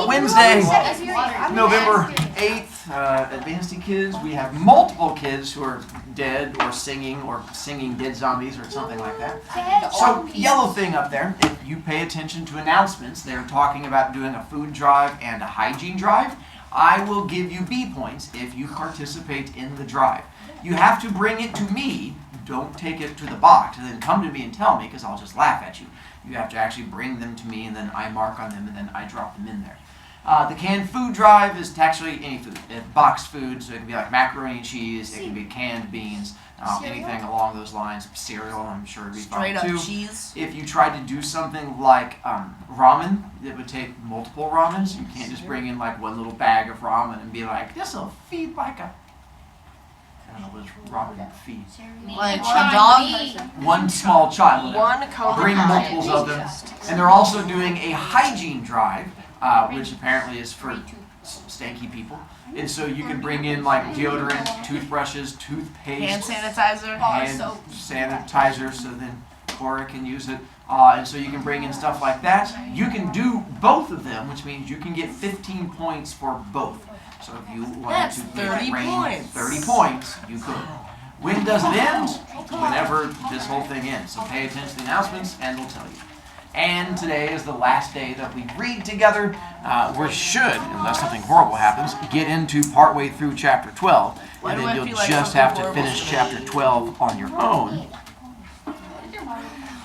Wednesday, November 8th, Advanced Kids. We have multiple kids who are dead or singing dead zombies or something like that. So, yellow thing up there, if you pay attention to announcements, they're talking about doing a food drive and a hygiene drive. I will give you B points if you participate in the drive. You have to bring it to me. Don't take it to the box and then come to me and tell me, because I'll just laugh at you. You have to actually bring them to me, and then I mark on them, and then I drop them in there. The canned food drive is actually any food. Boxed food, so it can be like macaroni and cheese, it can be canned beans, anything along those lines. Cereal, I'm sure would be fine too. Straight up cheese. If you tried to do something like ramen, it would take multiple ramens. You can't just bring in like one little bag of ramen and be like, this will feed like a... I don't know what ramen feed. Like a dog? One small child. One cobra. Bring multiples of them. And they're also doing a hygiene drive, which apparently is for stanky people. And so you can bring in like deodorant, toothbrushes, toothpaste, Hand sanitizer. hand sanitizer, so then Cora can use it. And so you can bring in stuff like that. You can do both of them, which means you can get 15 points for both. So if you wanted to make it rain 30 points, you could. When does it end? Whenever this whole thing ends. So pay attention to the announcements and they'll tell you. And today is the last day that we read together. We should, unless something horrible happens, get into partway through chapter 12. And then you'll just have to finish chapter 12 on your own.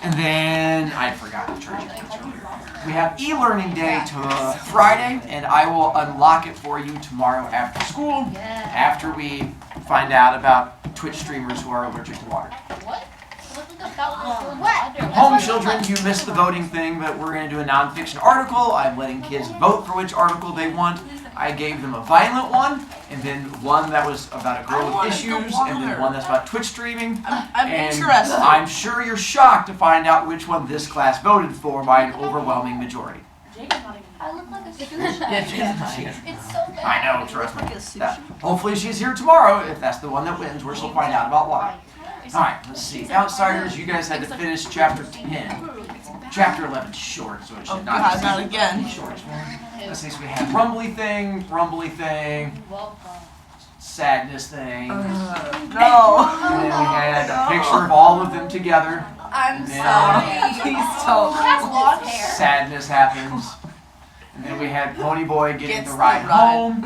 And then, I forgot to charge you earlier. We have e-learning day to Friday, and I will unlock it for you tomorrow after school, after we find out about Twitch streamers who are allergic to water. Home children, you missed the voting thing, but we're going to do a nonfiction article. I'm letting kids vote for which article they want. I gave them a violent one, and then one that was about a girl with issues, and then one that's about Twitch streaming. I'm interested. I'm sure you're shocked to find out which one this class voted for by an overwhelming majority. I look like a sushi. It's so bad. I know, trust me. Hopefully she's here tomorrow. If that's the one that wins, we'll find out about why. Alright, let's see. Outsiders, you guys had to finish chapter 10. Chapter 11 short, so it should not again. be short. Let's see, so we had rumbly thing, sadness thing. No. And then we had a picture of all of them together. I'm sorry. Please don't. Sadness happens. And then we had Pony Boy getting the ride home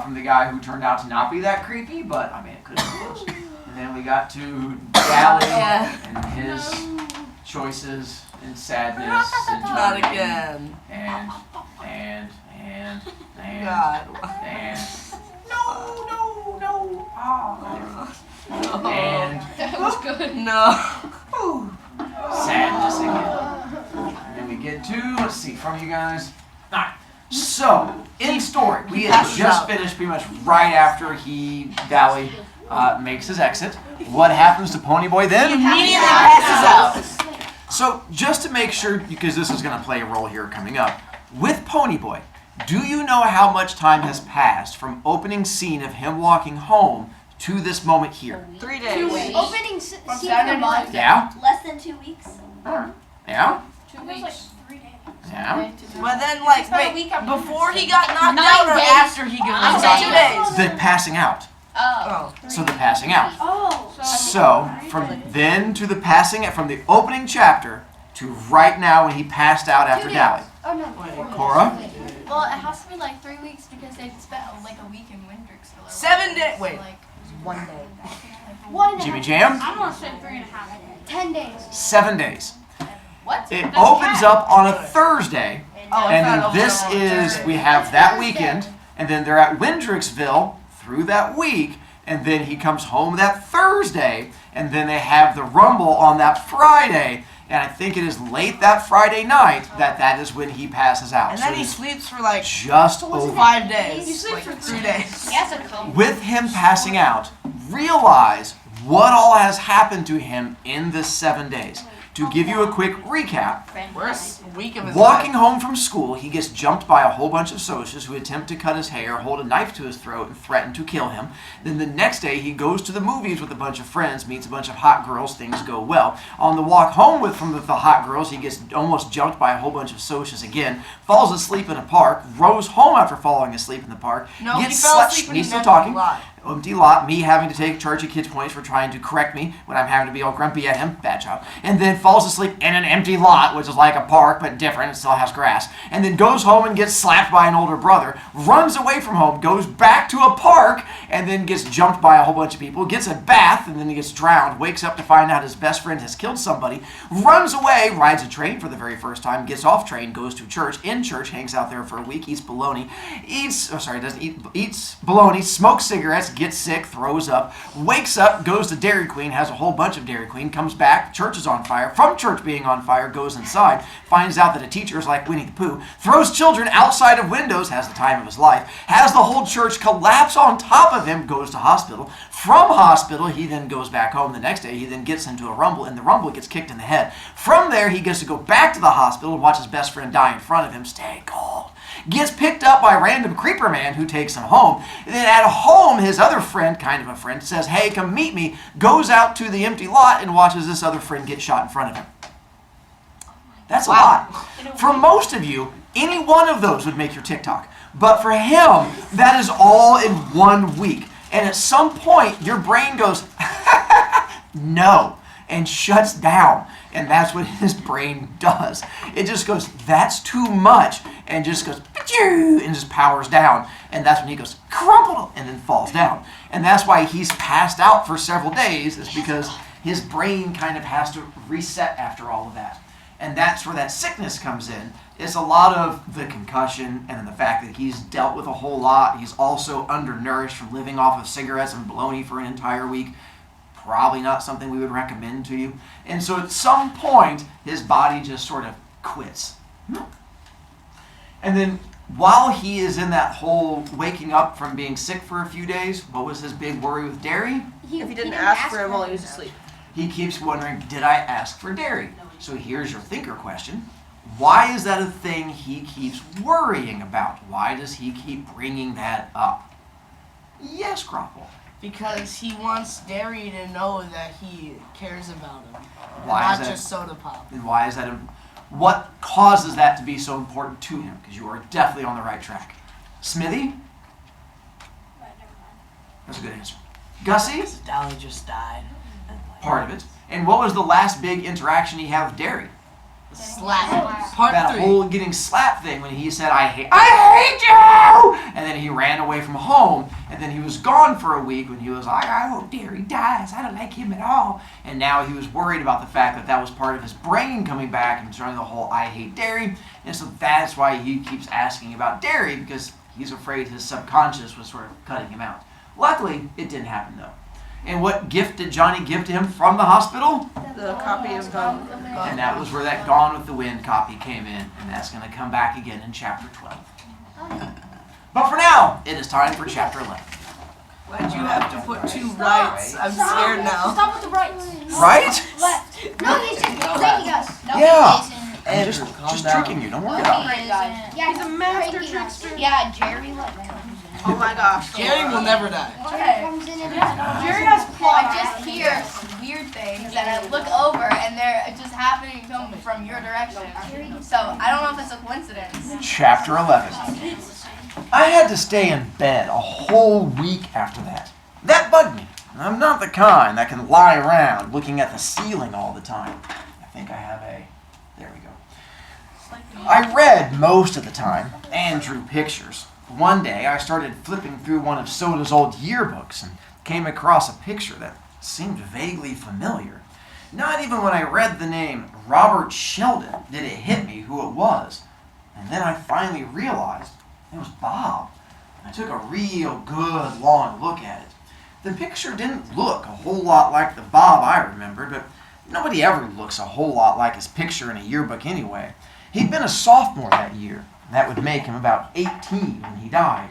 from the guy who turned out to not be that creepy, but I mean, it could have been close. And then we got to Dally and his choices and sadness and Not again. and God. no. And That was good. No. sadness again. And then we get to, let's see, from you guys. Alright, so, in story, we had just finished pretty much right after Dally makes his exit. What happens to Pony Boy then? Immediately passes out. So, just to make sure, because this is going to play a role here coming up, with Pony Boy, do you know how much time has passed from opening scene of him walking home to this moment here? 3 days. Opening scene of the month. Yeah? Less than 2 weeks. Yeah? 2 weeks. Yeah? But then, like, wait, before he got knocked 9 out or days. after he got knocked out? 2 days. The passing out. Oh. So the passing out. Oh. So, from then to the passing out, from the opening chapter to right now when he passed out after Dally. Oh no. Cora? Well, it has to be like 3 weeks because they spent like a week in Windrixville. 7 days. Wait. Like, 1 day. 1.5. Jimmy Jam? I'm gonna say 3.5. 10 days. 7 days. What? It opens up on a Thursday, Oh, and then this is, we have that weekend, and then they're at Windrixville through that week, and then he comes home that Thursday, and then they have the Rumble on that Friday, and I think it is late that Friday night that is when he passes out. And So then he it's sleeps for like just over. 5 days. He sleeps Like for 3 days. He has a cold. With him passing out, realize what all has happened to him in this 7 days. To give you a quick recap, Worst week of his walking life. home from school, he gets jumped by a whole bunch of socias who attempt to cut his hair, hold a knife to his throat, and threaten to kill him. Then the next day, he goes to the movies with a bunch of friends, meets a bunch of hot girls, things go well. On the walk home from the hot girls, he gets almost jumped by a whole bunch of socias again, falls asleep in a park, rows home after falling asleep in the park, No, gets he fell slapped. asleep in He's an still empty talking. lot. Empty lot, me having to take charge of kids' points for trying to correct me when I'm having to be all grumpy at him, bad job, and then falls asleep in an empty lot, which is like a park but different, it still has grass, and then goes home and gets slapped by an older brother, runs away from home, goes back to a park, and then gets jumped by a whole bunch of people, gets a bath, and then he gets drowned, wakes up to find out his best friend has killed somebody, runs away, rides a train for the very first time, gets off train, goes to church, in church, hangs out there for a week, eats bologna, eats bologna, smokes cigarettes, gets sick, throws up, wakes up, goes to Dairy Queen, has a whole bunch of Dairy Queen, comes back, church is on fire, from church being on fire, goes inside, finds out that a teacher is like Winnie the Pooh, throws children outside of windows, has the time of his life, has the whole church collapse on top of him, goes to hospital. From hospital, he then goes back home. The next day, he then gets into a rumble, and the rumble gets kicked in the head. From there, he gets to go back to the hospital and watch his best friend die in front of him. Stay cold. Gets picked up by a random creeper man who takes him home. And then at home, his other friend, kind of a friend, says, hey, come meet me, goes out to the empty lot and watches this other friend get shot in front of him. That's a lot. For most of you, any one of those would make your TikTok. But for him, that is all in 1 week. And at some point, your brain goes, no, and shuts down. And that's what his brain does. It just goes, that's too much, and just goes, and just powers down. And that's when he goes, crumple, and then falls down. And that's why he's passed out for several days, is because his brain kind of has to reset after all of that. And that's where that sickness comes in. It's a lot of the concussion and the fact that he's dealt with a whole lot. He's also undernourished from living off of cigarettes and bologna for an entire week. Probably not something we would recommend to you. And so at some point, his body just sort of quits. And then while he is in that whole waking up from being sick for a few days, what was his big worry with dairy? If he didn't ask for him while he was asleep. He keeps wondering, did I ask for dairy? So here's your thinker question. Why is that a thing he keeps worrying about? Why does he keep bringing that up? Yes, Grapple. Because he wants Dairy to know that he cares about him. Why not is that? just soda pop. And why is that? What causes that to be so important to him? Because you are definitely on the right track. Smithy? That's a good answer. Gussie? Dolly just died. Part of it. And what was the last big interaction he had with Dairy? Slap. Part That 3. whole getting slapped thing when he said, I hate you! And then he ran away from home, and then he was gone for a week when he was like, I hope Dairy dies, I don't like him at all. And now he was worried about the fact that that was part of his brain coming back and trying the whole I hate Dairy. And so that's why he keeps asking about Dairy, because he's afraid his subconscious was sort of cutting him out. Luckily, it didn't happen though. And what gift did Johnny give to him from the hospital? The copy of Gone. And that was where that Gone with the Wind copy came in. And that's going to come back again in chapter 12. But for now, it is time for chapter 11. Why'd you have to put 2 rights? I'm scared now. Stop with the rights. Right? Left. No, he's just tricking us. No, Yeah. he isn't. I'm just tricking you. Don't worry about it. He isn't. Yeah, He's a master pranking us. trickster. Yeah, Jerry like Oh my gosh. Jerry will never die. Jerry comes in and Jerry has plot. I just hear weird things and I look over and they're just happening from your direction. So I don't know if it's a coincidence. Chapter 11. I had to stay in bed a whole week after that. That bugged me. I'm not the kind that can lie around looking at the ceiling all the time. I think I have a... There we go. I read most of the time and drew pictures. One day I started flipping through one of Soda's old yearbooks and came across a picture that seemed vaguely familiar. Not even when I read the name Robert Sheldon did it hit me who it was. And then I finally realized it was Bob. I took a real good long look at it. The picture didn't look a whole lot like the Bob I remembered, but nobody ever looks a whole lot like his picture in a yearbook anyway. He'd been a sophomore that year. That would make him about 18 when he died.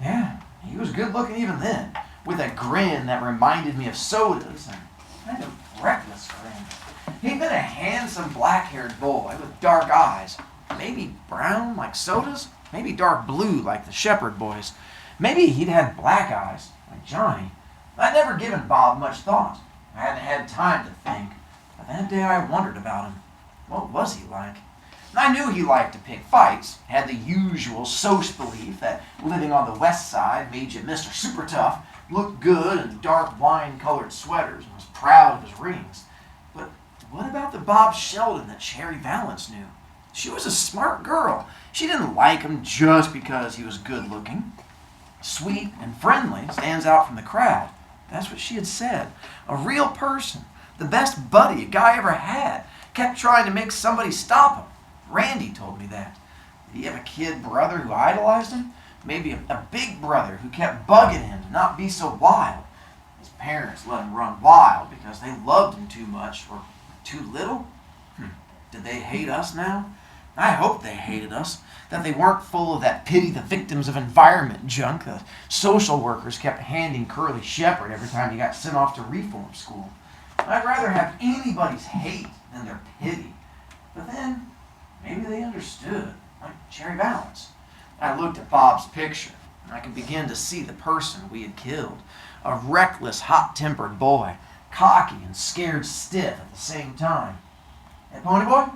Yeah, he was good looking even then, with a grin that reminded me of Soda's, and kind of reckless grin. He'd been a handsome black-haired boy with dark eyes. Maybe brown like sodas, maybe dark blue like the shepherd boys. Maybe he'd had black eyes like Johnny. I'd never given Bob much thought. I hadn't had time to think. But that day I wondered about him. What was he like? I knew he liked to pick fights, had the usual social belief that living on the west side made you Mr. Super Tough, looked good in dark wine-colored sweaters, and was proud of his rings. But what about the Bob Sheldon that Cherry Valance knew? She was a smart girl. She didn't like him just because he was good-looking. Sweet and friendly, stands out from the crowd. That's what she had said. A real person, the best buddy a guy ever had, kept trying to make somebody stop him. Randy told me that. Did he have a kid brother who idolized him? Maybe a big brother who kept bugging him to not be so wild. His parents let him run wild because they loved him too much or too little. Did they hate us now? I hope they hated us, that they weren't full of that pity the victims of environment junk the social workers kept handing Curly Shepherd every time he got sent off to reform school. I'd rather have anybody's hate than their pity. But then, maybe they understood, like Cherry Valance. I looked at Bob's picture, and I could begin to see the person we had killed. A reckless, hot-tempered boy, cocky and scared stiff at the same time. Hey, Pony Boy?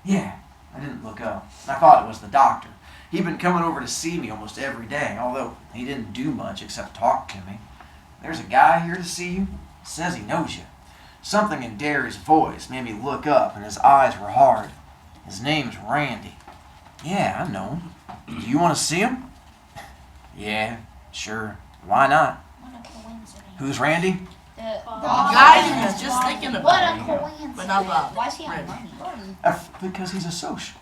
Yeah. I didn't look up. I thought it was the doctor. He'd been coming over to see me almost every day, although he didn't do much except talk to me. There's a guy here to see you. Says he knows you. Something in Derry's voice made me look up, and his eyes were hard. His name's Randy. Yeah, I know him. Do you want to see him? Yeah, sure. Why not? Who's Randy? The guy who was just thinking about What a it. coincidence. But not Bob. Why is he on Randy. money? Because he's a social.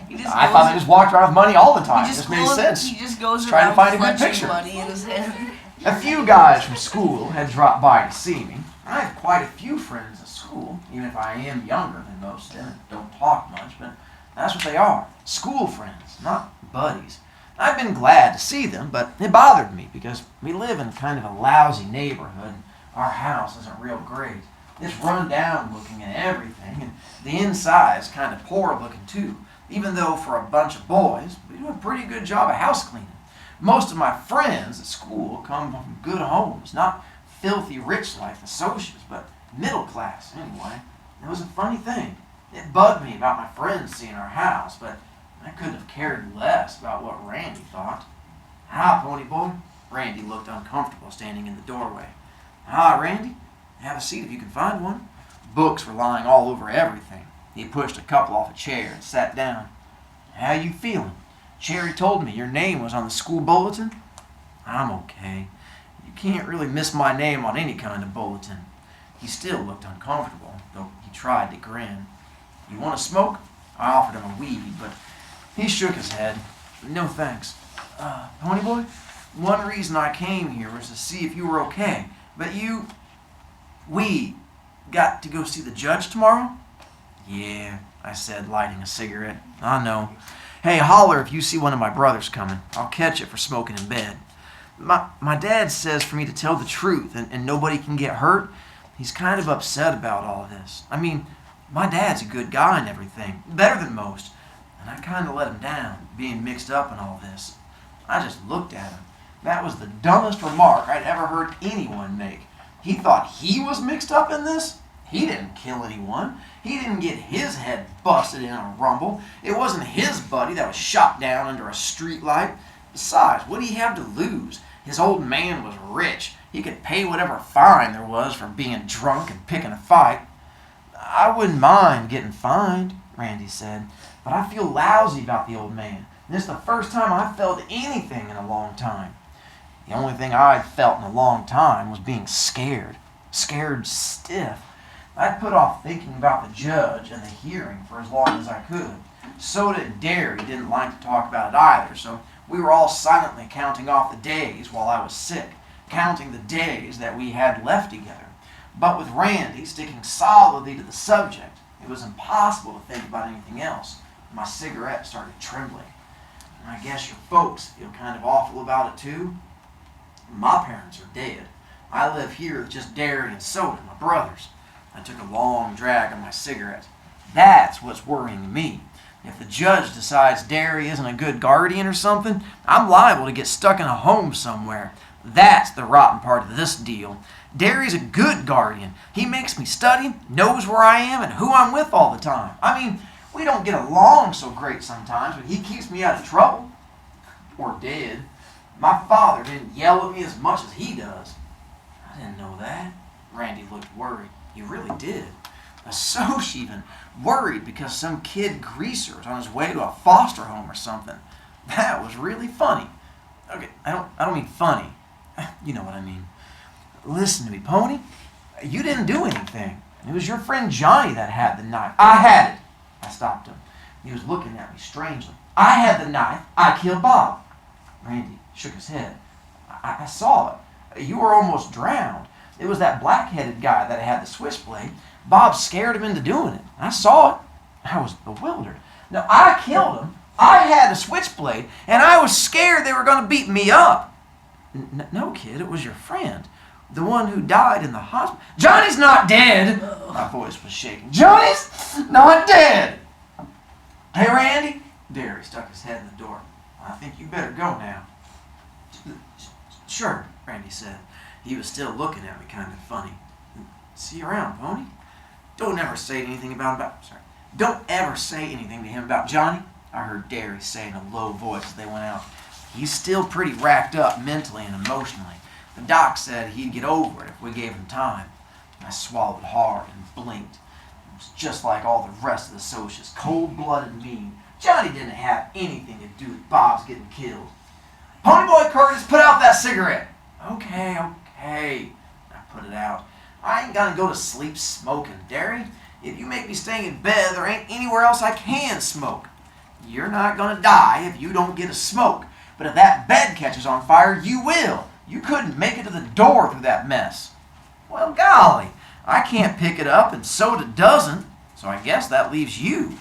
He just I thought they just walked around with money all the time. he It just just made goes, sense. He just goes Trying to around find a good clutching picture. money in his hand. A few guys from school had dropped by to see me. I have quite a few friends at school, even if I am younger than most of them and don't talk much, but that's what they are. School friends, not buddies. I've been glad to see them, but it bothered me because we live in kind of a lousy neighborhood. Our house isn't real great. It's run down looking and everything, and the inside's kind of poor looking too, even though for a bunch of boys, we do a pretty good job of house cleaning. Most of my friends at school come from good homes, not filthy rich like the socials, but middle class anyway. It was a funny thing. It bugged me about my friends seeing our house, but I couldn't have cared less about what Randy thought. Hi, Pony Boy. Randy looked uncomfortable standing in the doorway. Hi, Randy. Have a seat if you can find one. Books were lying all over everything. He pushed a couple off a chair and sat down. How you feeling? Cherry told me your name was on the school bulletin. I'm okay. You can't really miss my name on any kind of bulletin. He still looked uncomfortable, though he tried to grin. You want to smoke? I offered him a weed, but he shook his head. No thanks. Pony Boy, one reason I came here was to see if you were okay. But we got to go see the judge tomorrow? Yeah, I said, lighting a cigarette. I know. Hey, holler if you see one of my brothers coming. I'll catch it for smoking in bed. My dad says for me to tell the truth and nobody can get hurt. He's kind of upset about all this. I mean, my dad's a good guy and everything, better than most. And I kind of let him down, being mixed up in all this. I just looked at him. That was the dumbest remark I'd ever heard anyone make. He thought he was mixed up in this? He didn't kill anyone. He didn't get his head busted in a rumble. It wasn't his buddy that was shot down under a street light. Besides, what did he have to lose? His old man was rich. He could pay whatever fine there was for being drunk and picking a fight. I wouldn't mind getting fined, Randy said, but I feel lousy about the old man. This is the first time I've felt anything in a long time. The only thing I'd felt in a long time was being scared. Scared stiff. I'd put off thinking about the judge and the hearing for as long as I could. Soda and Derry didn't like to talk about it either, so we were all silently counting off the days while I was sick, counting the days that we had left together. But with Randy sticking solidly to the subject, it was impossible to think about anything else. My cigarette started trembling. And I guess your folks feel kind of awful about it too. My parents are dead. I live here with just Derry and Soda, my brothers. I took a long drag on my cigarette. That's what's worrying me. If the judge decides Derry isn't a good guardian or something, I'm liable to get stuck in a home somewhere. That's the rotten part of this deal. Derry's a good guardian. He makes me study, knows where I am and who I'm with all the time. I mean, we don't get along so great sometimes, but he keeps me out of trouble. Or did. My father didn't yell at me as much as he does. I didn't know that. Randy looked worried. He really did. So even worried because some kid greaser was on his way to a foster home or something. That was really funny. Okay, I don't mean funny. You know what I mean. Listen to me, Pony. You didn't do anything. It was your friend Johnny that had the knife. I had it. I stopped him. He was looking at me strangely. I had the knife. I killed Bob. Randy shook his head. I saw it. You were almost drowned. It was that black-headed guy that had the switchblade. Bob scared him into doing it. I saw it. I was bewildered. Now, I killed him. I had a switchblade, and I was scared they were going to beat me up. No, kid, it was your friend. The one who died in the hospital. Johnny's not dead. My voice was shaking. Johnny's not dead. Hey, Randy. Derry stuck his head in the door. I think you better go now. Sure, Randy said. He was still looking at me kind of funny. See you around, Pony. Don't ever say anything Don't ever say anything to him about Johnny, I heard Derry say in a low voice as they went out. He's still pretty racked up mentally and emotionally. The doc said he'd get over it if we gave him time. I swallowed hard and blinked. It was just like all the rest of the socials, cold-blooded mean. Johnny didn't have anything to do with Bob's getting killed. Ponyboy Curtis, put out that cigarette. Okay. I put it out. I ain't gonna go to sleep smoking, Derry. If you make me stay in bed, there ain't anywhere else I can smoke. You're not gonna die if you don't get a smoke. But if that bed catches on fire, you will. You couldn't make it to the door through that mess. Well, golly, I can't pick it up and Soda doesn't, so I guess that leaves you.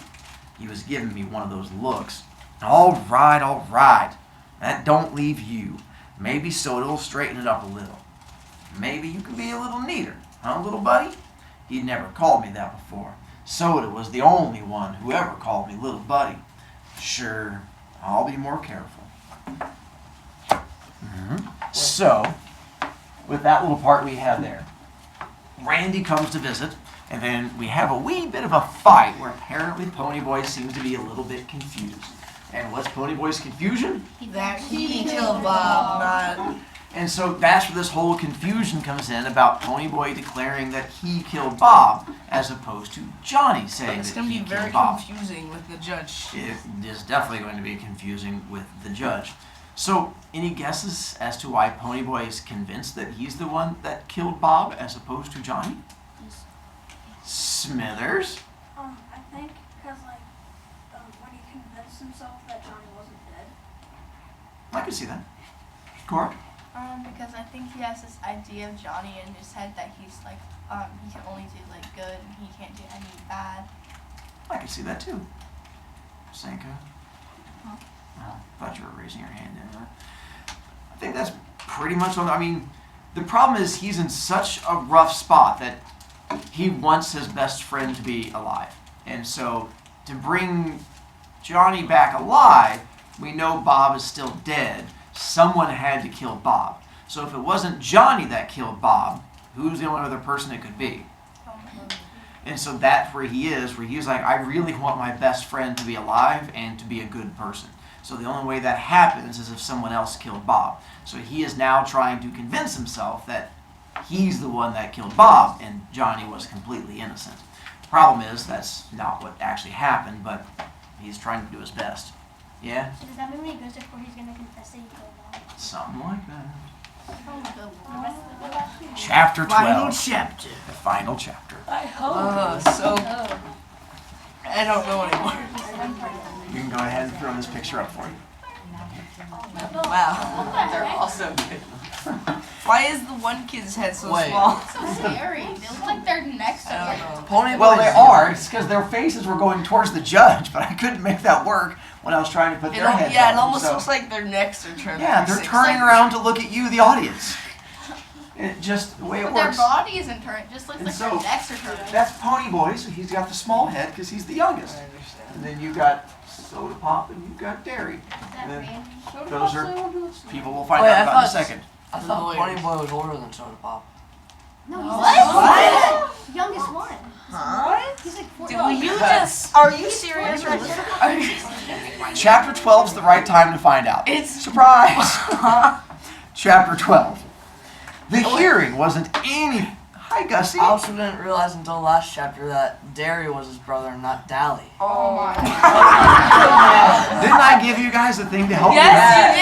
He was giving me one of those looks. All right. That don't leave you. Maybe Soda will straighten it up a little. Maybe you can be a little neater, huh, little buddy? He'd never called me that before. Soda was the only one who ever called me little buddy. Sure, I'll be more careful. So, with that little part we had there, Randy comes to visit, and then we have a wee bit of a fight where apparently Ponyboy seems to be a little bit confused. And what's Ponyboy's confusion? That he killed Bob, not... And so that's where this whole confusion comes in about Ponyboy declaring that he killed Bob as opposed to Johnny saying It's that going to he be killed very Bob. confusing with the judge. It is definitely going to be confusing with the judge. So, any guesses as to why Ponyboy is convinced that he's the one that killed Bob as opposed to Johnny? Smithers? I think because, when he convinced himself that Johnny wasn't dead. I can see that. Cora? Because I think he has this idea of Johnny in his head that he's he can only do good and he can't do any bad. I can see that too. Sanka? Huh? Oh, I thought you were raising your hand there. I think that's pretty much on. I mean, the problem is he's in such a rough spot that he wants his best friend to be alive. And so to bring Johnny back alive, we know Bob is still dead. Someone had to kill Bob. So if it wasn't Johnny that killed Bob, who's the only other person it could be? And so that's where he's like, I really want my best friend to be alive and to be a good person. So the only way that happens is if someone else killed Bob. So he is now trying to convince himself that he's the one that killed Bob and Johnny was completely innocent. The problem is that's not what actually happened, but he's trying to do his best. Yeah? So does that mean when he goes to court, he's going to confess that he killed Bob? Something like that. Oh. Chapter 12. Final chapter. The final chapter. I hope. I don't know anymore. You can go ahead and throw this picture up for you. Wow. They're also good. Why is the one kid's head so Wait. small? So scary. They look like they're next to I him. don't know. Pony Well, Boy they Zero. are. It's because their faces were going towards the judge, but I couldn't make that work when I was trying to put their heads Yeah, on it them, almost so- looks like their necks are turning. Yeah, they're 360. turning around to look at you, the audience. And just the way it But their works. body isn't turned. It just looks And like so, their necks are turned. That's Pony Boy, so he's got the small head because he's the youngest. I understand. And then you got Soda Pop and you got Dairy. Is that And then Randy? those are people we'll find Wait, out I about in a thought- second. I thought Pony Boy was older than Soda Pop. No, he's What? the youngest one. Huh? He's like 4. Will you just? Are you serious? Chapter 12 is the right time to find out. It's Surprise! Chapter 12. The hearing wasn't any... Hi, Gussie. I also didn't realize until the last chapter that Derry was his brother and not Dally. Oh my Didn't I give you guys a thing to help Yes,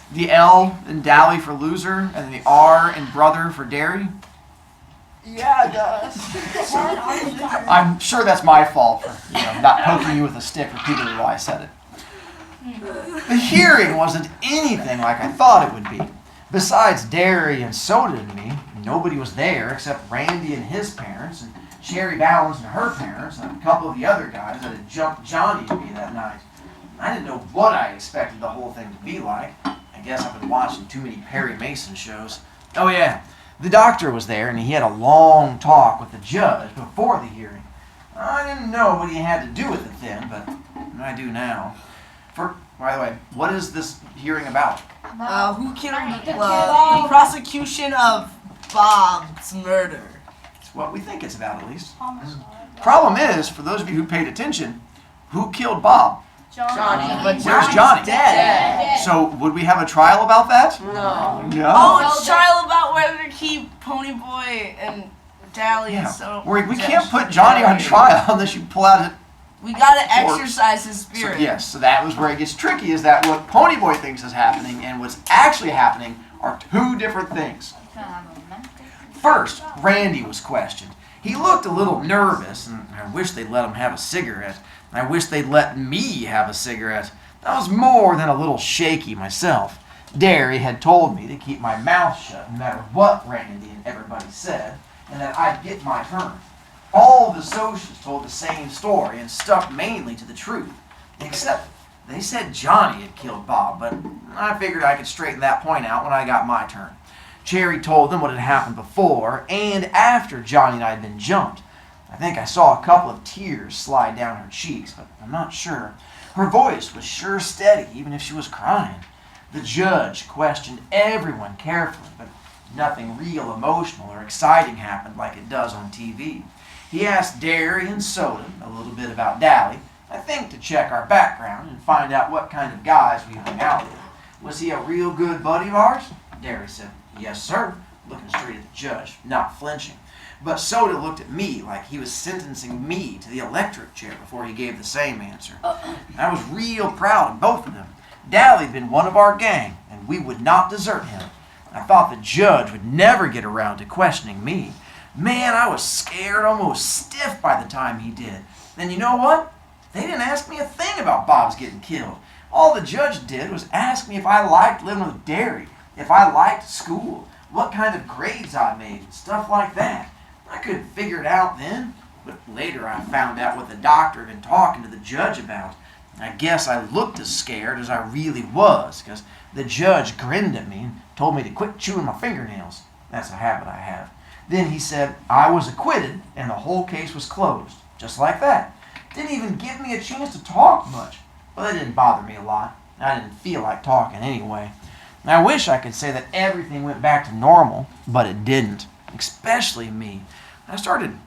you with? The L in Dally for loser, and then the R in brother for Dairy. Yeah, Gus. I'm sure that's my fault for not poking you with a stick repeatedly while I said it. The hearing wasn't anything like I thought it would be. Besides Dairy and Soda and me, nobody was there except Randy and his parents, and Sherry Ballins and her parents, and a couple of the other guys that had jumped Johnny to me that night. I didn't know what I expected the whole thing to be like. I guess I've been watching too many Perry Mason shows. Oh yeah, the doctor was there, and he had a long talk with the judge before the hearing. I didn't know what he had to do with it then, but I do now. By the way, what is this hearing about? Who killed the prosecution of Bob's murder? It's what we think it's about, at least. Problem is, for those of you who paid attention, who killed Bob? Johnny. But Where's Johnny? Dead. So, would we have a trial about that? No. No. Oh, it's trial about whether to keep Pony Boy and Dally and so. We can't put Johnny on trial unless you pull out it. We gotta exercise his So, spirit. yes, so that was where it gets tricky, is that what Pony Boy thinks is happening and what's actually happening are two different things. First, Randy was questioned. He looked a little nervous, and I wish they'd let him have a cigarette. I wish they'd let me have a cigarette. I was more than a little shaky myself. Derry had told me to keep my mouth shut no matter what Randy and everybody said, and that I'd get my turn. All the socials told the same story and stuck mainly to the truth, except they said Johnny had killed Bob, but I figured I could straighten that point out when I got my turn. Cherry told them what had happened before and after Johnny and I had been jumped. I think I saw a couple of tears slide down her cheeks, but I'm not sure. Her voice was sure steady, even if she was crying. The judge questioned everyone carefully, but nothing real emotional or exciting happened like it does on TV. He asked Derry and Soda a little bit about Dally, I think to check our background and find out what kind of guys we hung out with. Was he a real good buddy of ours? Derry said, yes, sir, looking straight at the judge, not flinching. But Soda looked at me like he was sentencing me to the electric chair before he gave the same answer. I was real proud of both of them. Dally'd been one of our gang, and we would not desert him. I thought the judge would never get around to questioning me. Man, I was scared almost stiff by the time he did. And you know what? They didn't ask me a thing about Bob's getting killed. All the judge did was ask me if I liked living with Derry, if I liked school, what kind of grades I made, and stuff like that. I couldn't figure it out then, but later I found out what the doctor had been talking to the judge about. I guess I looked as scared as I really was, because the judge grinned at me and told me to quit chewing my fingernails. That's a habit I have. Then he said I was acquitted and the whole case was closed, just like that. Didn't even give me a chance to talk much, but that didn't bother me a lot. I didn't feel like talking anyway. And I wish I could say that everything went back to normal, but it didn't, especially me. I started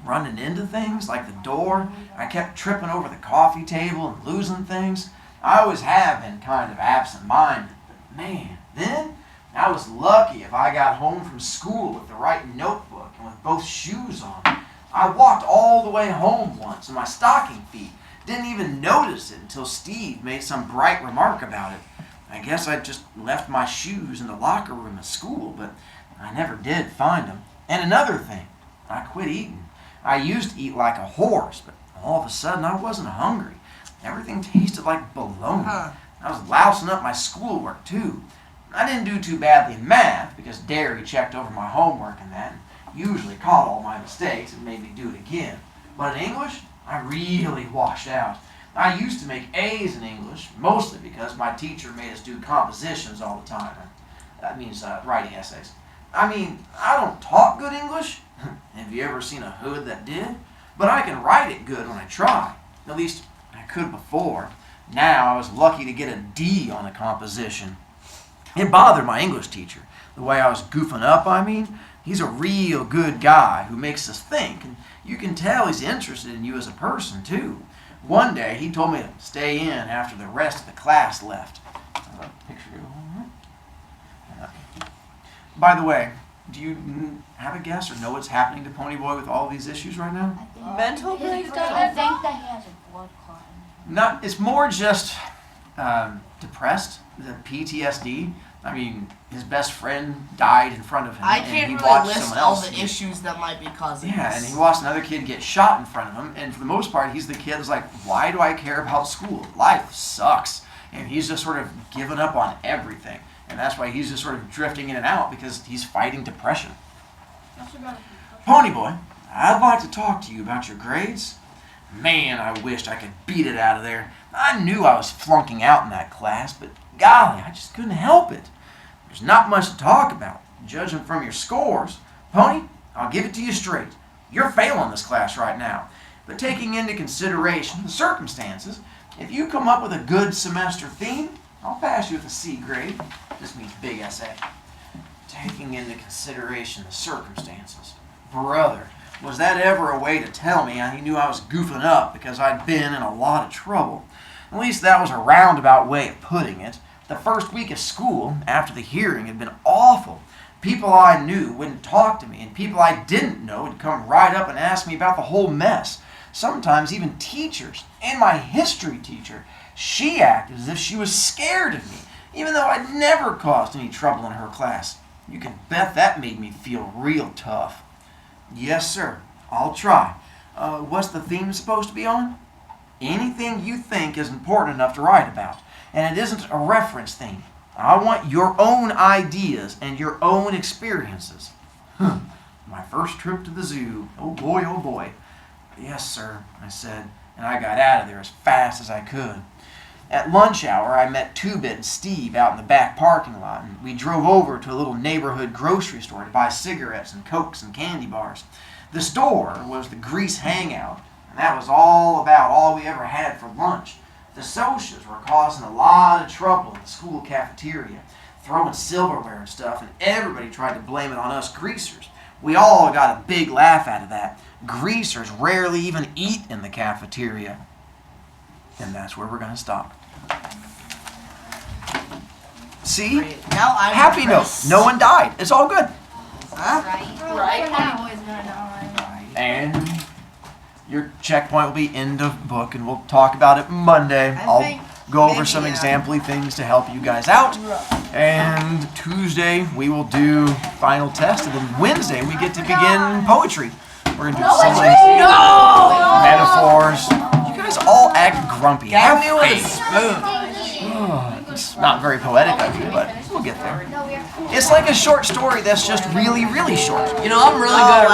running into things like the door. I kept tripping over the coffee table and losing things. I always have been kind of absent-minded, but man, then I was lucky if I got home from school with the right notebook and with both shoes on. I walked all the way home once in my stocking feet. Didn't even notice it until Steve made some bright remark about it. I guess I just left my shoes in the locker room at school, but I never did find them. And another thing, I quit eating. I used to eat like a horse, but all of a sudden I wasn't hungry. Everything tasted like bologna. I was lousing up my schoolwork too. I didn't do too badly in math because Derry checked over my homework and that, and usually caught all my mistakes and made me do it again. But in English, I really washed out. I used to make A's in English, mostly because my teacher made us do compositions all the time. That means writing essays. I mean, I don't talk good English. Have you ever seen a hood that did? But I can write it good when I try. At least, I could before. Now I was lucky to get a D on a composition. It bothered my English teacher. The way I was goofing up, I mean. He's a real good guy who makes us think. And you can tell he's interested in you as a person, too. One day, he told me to stay in after the rest of the class left. By the way, do you have a guess or know what's happening to Ponyboy with all these issues right now? Mental I breakdown? think that he has a blood clot. It's more just depressed, the PTSD. I mean, his best friend died in front of him. I and can't he really watched list someone all else the get- issues that might be causing Yeah, this. and he watched another kid get shot in front of him, and for the most part, he's the kid that's like, why do I care about school? Life sucks. And he's just sort of given up on everything. And that's why he's just sort of drifting in and out, because he's fighting depression. Ponyboy, I'd like to talk to you about your grades. Man, I wished I could beat it out of there. I knew I was flunking out in that class, but golly, I just couldn't help it. There's not much to talk about, judging from your scores. Pony, I'll give it to you straight. You're failing this class right now. But taking into consideration the circumstances, if you come up with a good semester theme, I'll pass you with a C grade. This means big essay. Taking into consideration the circumstances. Brother, was that ever a way to tell me he knew I was goofing up because I'd been in a lot of trouble? At least that was a roundabout way of putting it. The first week of school, after the hearing, had been awful. People I knew wouldn't talk to me, and people I didn't know would come right up and ask me about the whole mess. Sometimes even teachers, and my history teacher, she acted as if she was scared of me, even though I'd never caused any trouble in her class. You can bet that made me feel real tough. Yes, sir. I'll try. What's the theme supposed to be on? Anything you think is important enough to write about. And it isn't a reference theme. I want your own ideas and your own experiences. My first trip to the zoo. Oh boy, oh boy. Yes, sir, I said, and I got out of there as fast as I could. At lunch hour, I met Two-Bit and Steve out in the back parking lot, and we drove over to a little neighborhood grocery store to buy cigarettes and Cokes and candy bars. The store was the Grease Hangout, and that was about all we ever had for lunch. The Socias were causing a lot of trouble in the school cafeteria, throwing silverware and stuff, and everybody tried to blame it on us greasers. We all got a big laugh out of that. Greasers rarely even eat in the cafeteria. And that's where we're going to stop. See? Now I'm Happy note. depressed. No one died. It's all good. Huh? Right. Ponyboy's gonna die. And your checkpoint will be end of book, and we'll talk about it Monday. I'll think go over maybe, some yeah. example things to help you guys out. And Tuesday we will do final test, and then Wednesday we get to begin poetry. We're going to do similes, metaphors. You guys all act grumpy. Gag Have me with a faith. spoon. It's not very poetic of you, but we'll get there. It's like a short story that's just really, really short. You know, I'm really good at writing.